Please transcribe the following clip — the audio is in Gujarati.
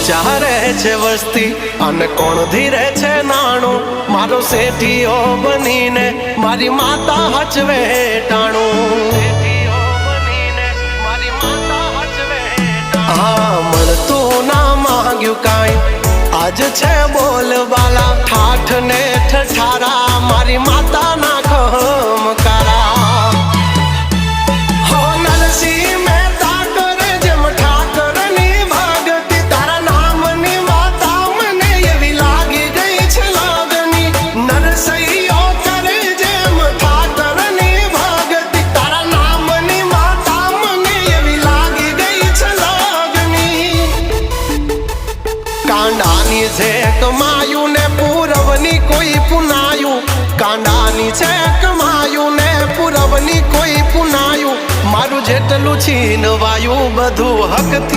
ચારે છે વસ્તી અને કોણ ધીરે છે નાણું મારો શેઠિયો બનીને મારી માતા હચવે ટાણું હા મળતું ના માંગ્યું કાંઈ આજ છે બોલવાલા ઠાઠ ને ઠઠારા મારી માતા ના ખમકારા કાંડાની છે કમાયું ને પૂરવની કોઈ પુનાયું કાંડાની છે કમાયું ને પૂરવની કોઈ પુનાયું મારું જેટલું છીનવાયું બધું હકથી